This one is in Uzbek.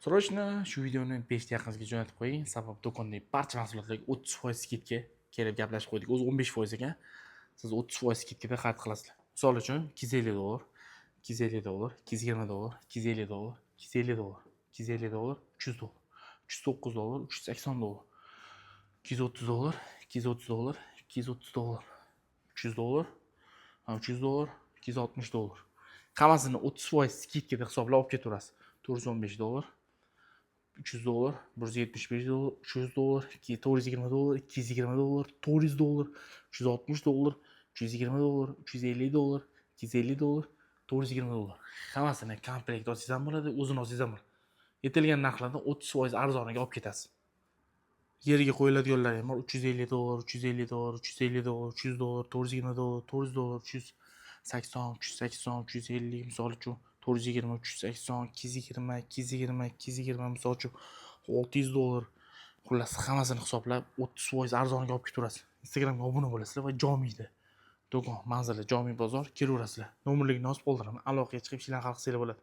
Srochno shu videoni 5 ta yaqinizga jo'natib qo'ying. Sabab do'kondagi barcha mahsulotlarga 30% skidka kelib gaplashib qo'ydik. O'zi 15% ekan. Siz 30% skidkada xarid qilasizlar. Misol uchun $250, $250, $220, $250, $250, $250, $300, $309, $380, $230, $230, $230, $300, $300, $260. Hammasini 30% skidkada hisoblab olib ketaverasiz. $415, $300, $175, $300, $420, $220, $400, $360, $320, $350, $250, $420. Hammasini komplekt olsangiz ham bo'ladi, o'zini olsangiz ham bo'ladi. Yetilgan narxlardan 30% arzoniga olib ketasiz. Yerga qo'yiladiganlar ham bor. $350, $350, $350, $300, $420, $400, $380, $380, $350 misol uchun $420, $380, $220, $220, $220 misol uchun $600. Xullas hammasini hisoblab 30% arzoniga olib ketaverasiz. Instagramga obuna bo'lasizlar va Jomiyda do'kon manzili Jomiy bozor kelaverasizlar. Nomerlarini yozib qoldiraman. Aloqaga chiqib ishlarni hal qilsanglar bo'ladi.